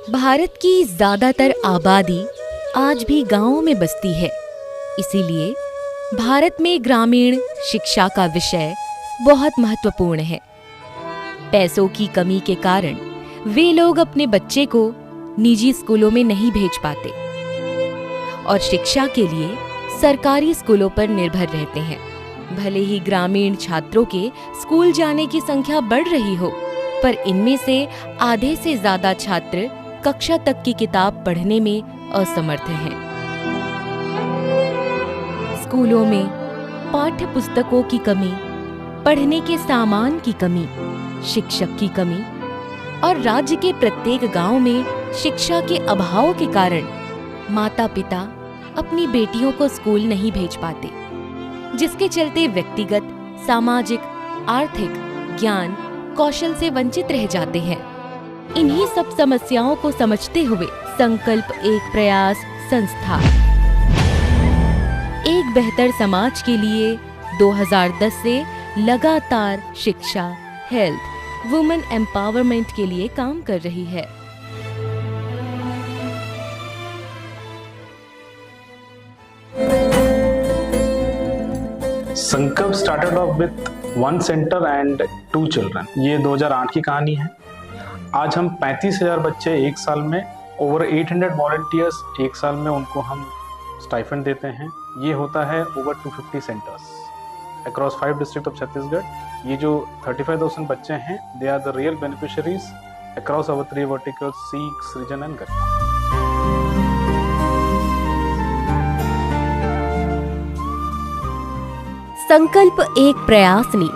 भारत की ज्यादातर आबादी आज भी गांवों में बसती है। इसीलिए भारत में ग्रामीण शिक्षा का विषय बहुत महत्वपूर्ण है। पैसों की कमी के कारण वे लोग अपने बच्चे को निजी स्कूलों में नहीं भेज पाते और शिक्षा के लिए सरकारी स्कूलों पर निर्भर रहते हैं। भले ही ग्रामीण छात्रों के स्कूल जाने की संख्या बढ़ रही हो, पर इनमें से आधे से ज्यादा छात्र कक्षा तक की किताब पढ़ने में असमर्थ हैं। स्कूलों में पाठ्य पुस्तकों की कमी, पढ़ने के सामान की कमी, शिक्षक की कमी और राज्य के प्रत्येक गांव में शिक्षा के अभाव के कारण माता पिता अपनी बेटियों को स्कूल नहीं भेज पाते, जिसके चलते व्यक्तिगत, सामाजिक, आर्थिक, ज्ञान, कौशल से वंचित रह जाते हैं। इन्हीं सब समस्याओं को समझते हुए संकल्प एक प्रयास संस्था एक बेहतर समाज के लिए 2010 से लगातार शिक्षा, हेल्थ, वुमेन एम्पावरमेंट के लिए काम कर रही है। संकल्प started off with 1 centre and 2 children. ये 2008 की कहानी है। आज हम 35,000 बच्चे एक साल में, ओवर 800 वॉलंटियर्स एक साल में उनको हम स्टाइपेंड देते हैं। ये होता है over 250 centres across 5 district of Chhattisgarh. ये जो 35,000 बच्चे हैं, they are the real beneficiaries across our 3 verticals, Seekh, Srijan and गरिमा। संकल्प एक प्रयास ने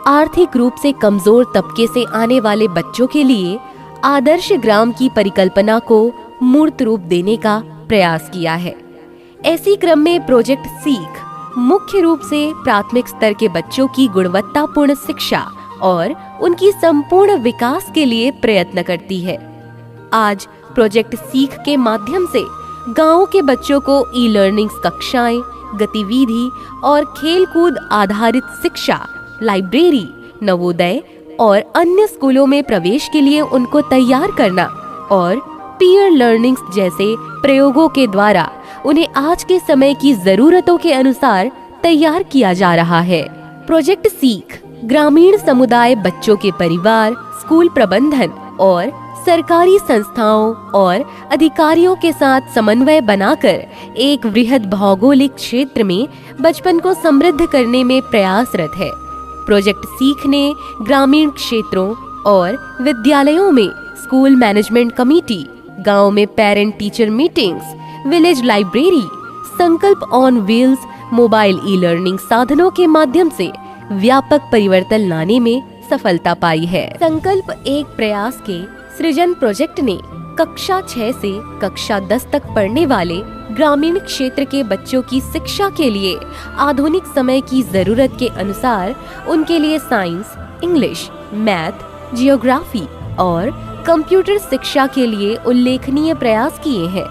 आर्थिक रूप से कमजोर तबके से आने वाले बच्चों के लिए आदर्श ग्राम की परिकल्पना को मूर्त रूप देने का प्रयास किया है। ऐसी क्रम में प्रोजेक्ट सीख मुख्य रूप से प्राथमिक स्तर के बच्चों की गुणवत्तापूर्ण शिक्षा और उनकी संपूर्ण विकास के लिए प्रयत्न करती है। आज प्रोजेक्ट सीख के माध्यम से गांवों के बच्चों को ई लर्निंग कक्षाएं, गतिविधि और खेलकूद आधारित शिक्षा, लाइब्रेरी, नवोदय और अन्य स्कूलों में प्रवेश के लिए उनको तैयार करना और पीयर लर्निंग जैसे प्रयोगों के द्वारा उन्हें आज के समय की जरूरतों के अनुसार तैयार किया जा रहा है। प्रोजेक्ट सीख ग्रामीण समुदाय, बच्चों के परिवार, स्कूल प्रबंधन और सरकारी संस्थाओं और अधिकारियों के साथ समन्वय बनाकर एक वृहद भौगोलिक क्षेत्र में बचपन को समृद्ध करने में प्रयासरत है। प्रोजेक्ट सीख ने ग्रामीण क्षेत्रों और विद्यालयों में स्कूल मैनेजमेंट कमेटी, गांव में parent teacher meetings, village library, Sankalp on wheels, mobile e learning साधनों के माध्यम से व्यापक परिवर्तन लाने में सफलता पाई है। संकल्प एक प्रयास के सृजन प्रोजेक्ट ने कक्षा 6 से कक्षा 10 तक पढ़ने वाले ग्रामीण क्षेत्र के बच्चों की शिक्षा के लिए आधुनिक समय की जरूरत के अनुसार उनके लिए साइंस, इंग्लिश, मैथ, जियोग्राफी और कंप्यूटर शिक्षा के लिए उल्लेखनीय प्रयास किए हैं।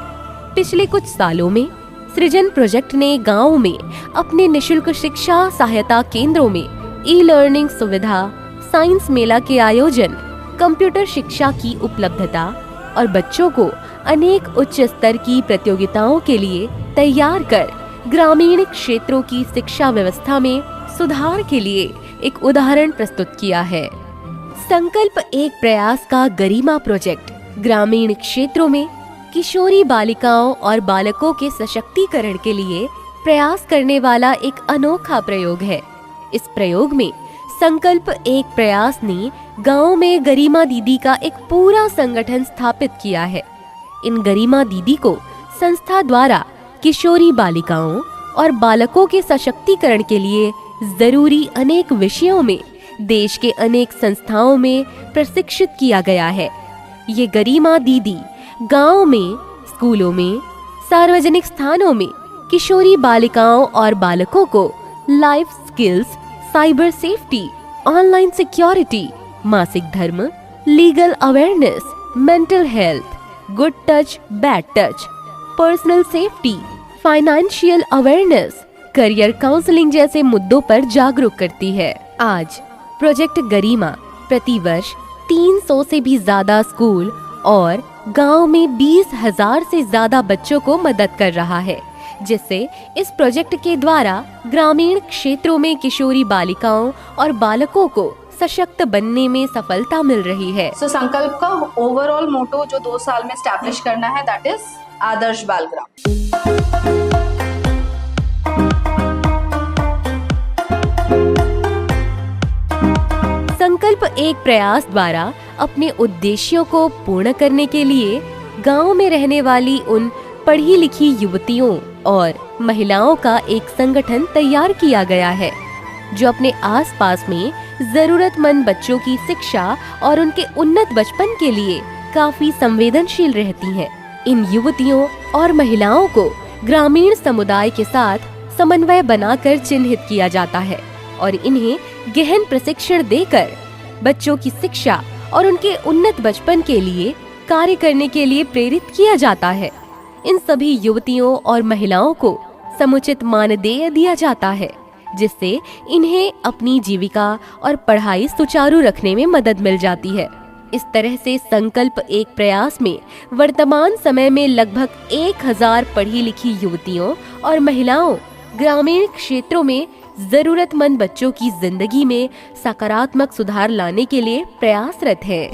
पिछले कुछ सालों में सृजन प्रोजेक्ट ने गांव में अपने निशुल्क शिक्षा सहायता केंद्रों में ई लर्निंग सुविधा, साइंस मेला के आयोजन, कंप्यूटर शिक्षा की उपलब्धता और बच्चों को अनेक उच्च स्तर की प्रतियोगिताओं के लिए तैयार कर ग्रामीण क्षेत्रों की शिक्षा व्यवस्था में सुधार के लिए एक उदाहरण प्रस्तुत किया है। संकल्प एक प्रयास का गरिमा प्रोजेक्ट ग्रामीण क्षेत्रों में किशोरी बालिकाओं और बालकों के सशक्तिकरण के लिए प्रयास करने वाला एक अनोखा प्रयोग है। इस प्रयोग में संकल्प एक प्रयास ने गांव में गरिमा दीदी का एक पूरा संगठन स्थापित किया है। इन गरिमा दीदी को संस्था द्वारा किशोरी बालिकाओं और बालकों के सशक्तिकरण के लिए जरूरी अनेक विषयों में देश के अनेक संस्थाओं में प्रशिक्षित किया गया है। ये गरिमा दीदी गांव में, स्कूलों में, सार्वजनिक स्थानों में किशोरी बालिकाओं और बालकों को life skills, cyber safety, online security, मासिक धर्म, legal awareness, mental health, good touch, bad touch, personal safety, financial awareness, career counselling जैसे मुद्दों पर जागरूक करती है। आज प्रोजेक्ट गरिमा प्रतिवर्ष 300 से भी ज्यादा स्कूल और गांव में 20,000 से ज्यादा बच्चों को मदद कर रहा है, जिससे इस प्रोजेक्ट के द्वारा ग्रामीण क्षेत्रों में किशोरी बालिकाओं और बालकों को सशक्त बनने में सफलता मिल रही है। सो संकल्प का ओवरऑल मोटो जो 2 साल में स्टैब्लिश करना है, दैट इज आदर्श बाल ग्राम। संकल्प एक प्रयास द्वारा अपने उद्देश्यों को पूर्ण करने के लिए गांव में रहने वाली उन पढ़ी लिखी युवतियों और महिलाओं का एक संगठन तैयार किया गया है, जो अपने आसपास में जरूरतमंद बच्चों की शिक्षा और उनके उन्नत बचपन के लिए काफी संवेदनशील रहती हैं। इन युवतियों और महिलाओं को ग्रामीण समुदाय के साथ समन्वय बनाकर चिन्हित किया जाता है और इन्हें गहन प्रशिक्षण देकर बच्चों की शिक्षा और उनके उन्नत बचपन के लिए कार्य करने के लिए प्रेरित किया जाता है। इन सभी युवतियों और महिलाओं को समुचित मानदेय दिया जाता है, जिससे इन्हें अपनी जीविका और पढ़ाई सुचारू रखने में मदद मिल जाती है। इस तरह से संकल्प एक प्रयास में वर्तमान समय में लगभग 1000 पढ़ी लिखी युवतियों और महिलाओं ग्रामीण क्षेत्रों में जरूरतमंद बच्चों की जिंदगी में सकारात्मक सुधार लाने के लिए प्रयासरत हैं।